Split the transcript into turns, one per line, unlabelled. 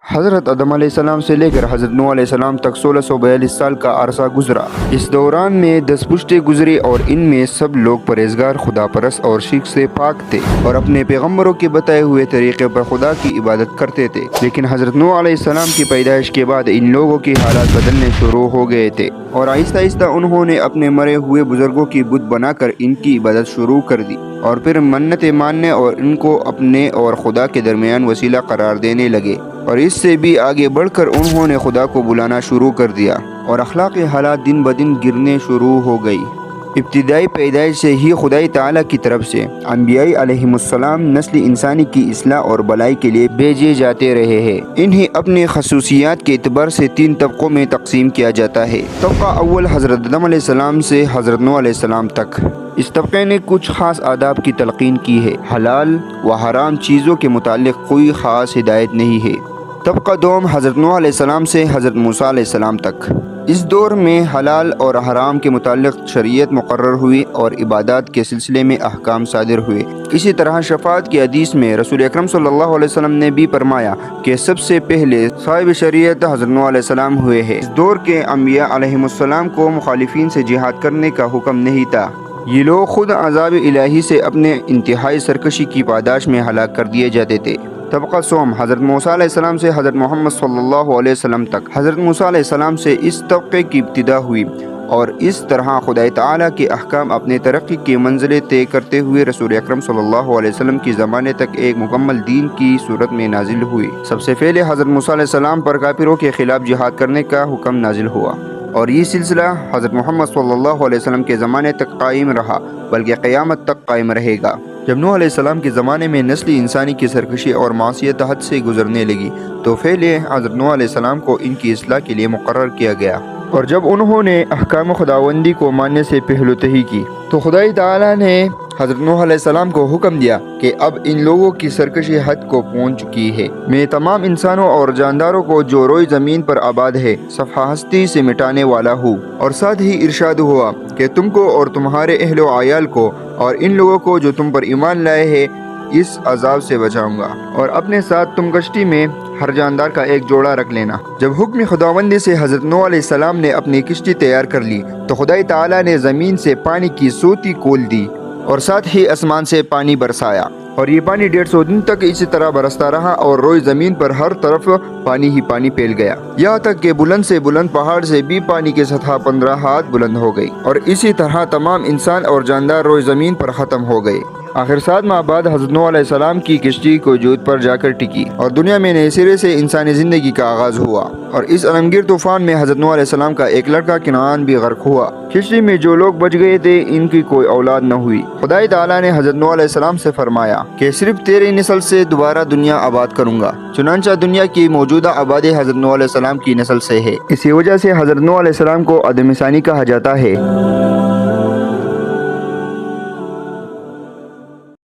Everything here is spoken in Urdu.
حضرت آدم علیہ السلام سے لے کر حضرت نوح علیہ السلام تک 1642 سال کا عرصہ گزرا۔ اس دوران میں 10 پشتیں گزری اور ان میں سب لوگ پرہیزگار، خدا پرست اور شرک سے پاک تھے اور اپنے پیغمبروں کے بتائے ہوئے طریقے پر خدا کی عبادت کرتے تھے۔ لیکن حضرت نوح علیہ السلام کی پیدائش کے بعد ان لوگوں کی حالات بدلنے شروع ہو گئے تھے اور آہستہ آہستہ انہوں نے اپنے مرے ہوئے بزرگوں کی بت بنا کر ان کی عبادت شروع کر دی اور پھر منتیں ماننے اور ان کو اپنے اور خدا کے درمیان وسیلہ قرار دینے لگے، اور اس سے بھی آگے بڑھ کر انہوں نے خدا کو بلانا شروع کر دیا اور اخلاقی حالات دن بدن گرنے شروع ہو گئی۔ ابتدائی پیدائش سے ہی خدائی تعالیٰ کی طرف سے انبیاء علیہم السلام نسل انسانی کی اصلاح اور بھلائی کے لیے بھیجے جاتے رہے ہیں۔ انہیں اپنے خصوصیات کے اعتبار سے 3 طبقوں میں تقسیم کیا جاتا ہے۔ طبقہ اول حضرت آدم علیہ السلام سے حضرت نوح علیہ السلام تک۔ اس طبقے نے کچھ خاص آداب کی تلقین کی ہے۔ حلال و حرام چیزوں کے متعلق کوئی خاص ہدایت نہیں ہے۔ طبقہ دوم حضرت نوح علیہ السلام سے حضرت موسیٰ علیہ السلام تک۔ اس دور میں حلال اور حرام کے متعلق شریعت مقرر ہوئی اور عبادات کے سلسلے میں احکام صادر ہوئے۔ اسی طرح شفاعت کی حدیث میں رسول اکرم صلی اللہ علیہ وسلم نے بھی فرمایا کہ سب سے پہلے صاحب شریعت حضرت نوح علیہ السلام ہوئے ہیں۔ اس دور کے انبیاء علیہم السلام کو مخالفین سے جہاد کرنے کا حکم نہیں تھا۔ یہ لوگ خود عذاب الہی سے اپنے انتہائی سرکشی کی پاداش میں ہلاک کر دیے جاتے تھے۔ طبقہ سوم حضرت موسیٰ علیہ السلام سے حضرت محمد صلی اللہ علیہ وسلم تک۔ حضرت موسیٰ علیہ السلام سے اس طبقے کی ابتدا ہوئی اور اس طرح خدای تعالیٰ کے احکام اپنے ترقی کی منزلیں طے کرتے ہوئے رسول اکرم صلی اللہ علیہ وسلم کی زمانے تک ایک مکمل دین کی صورت میں نازل ہوئی۔ سب سے پہلے حضرت موسیٰ علیہ السلام پر کافروں کے خلاف جہاد کرنے کا حکم نازل ہوا اور یہ سلسلہ حضرت محمد صلی اللہ علیہ وسلم کے زمانے تک قائم رہا، بلکہ قیامت تک قائم رہے گا۔ جب نوح علیہ السلام کے زمانے میں نسل انسانی کی سرکشی اور معصیت حد سے گزرنے لگی تو پہلے حضرت نوح علیہ السلام کو ان کی اصلاح کے لیے مقرر کیا گیا، اور جب انہوں نے احکام خداوندی کو ماننے سے پہلو تہی کی تو خدای تعالیٰ نے حضرت نوح علیہ السلام کو حکم دیا کہ اب ان لوگوں کی سرکشی حد کو پہنچ چکی ہے، میں تمام انسانوں اور جانداروں کو جو روئے زمین پر آباد ہے صفحہ ہستی سے مٹانے والا ہوں، اور ساتھ ہی ارشاد ہوا کہ تم کو اور تمہارے اہل و عیال کو اور ان لوگوں کو جو تم پر ایمان لائے ہیں اس عذاب سے بچاؤں گا، اور اپنے ساتھ تم کشتی میں ہر جاندار کا ایک جوڑا رکھ لینا۔ جب حکم خداوندی سے حضرت نوح علیہ السلام نے اپنی کشتی تیار کر لی تو خدای تعالیٰ نے زمین سے پانی کی سوتی کھول دی اور ساتھ ہی آسمان سے پانی برسایا، اور یہ پانی 150 دن تک اسی طرح برستا رہا اور روئے زمین پر ہر طرف پانی ہی پانی پھیل گیا، یہاں تک کہ بلند سے بلند پہاڑ سے بھی پانی کی سطح 15 ہاتھ بلند ہو گئی، اور اسی طرح تمام انسان اور جاندار روئے زمین پر ختم ہو گئے۔ آخر 7 ماہ بعد حضرت نوح علیہ السلام کی کشتی کوجود پر جا کر ٹکی اور دنیا میں نئے سرے سے انسانی زندگی کا آغاز ہوا، اور اس عالمگیر طوفان میں حضرت نوح علیہ السلام کا ایک لڑکا کنعان بھی غرق ہوا۔ کشتی میں جو لوگ بچ گئے تھے ان کی کوئی اولاد نہ ہوئی۔ خدای تعالیٰ نے حضرت نوح علیہ السلام سے فرمایا کہ صرف تیری نسل سے دوبارہ دنیا آباد کروں گا، چنانچہ دنیا کی موجودہ آبادی حضرت نوح علیہ السلام کی نسل سے ہے۔ اسی وجہ سے حضرت نوح علیہ السلام کو آدم ثانی کہا جاتا ہے۔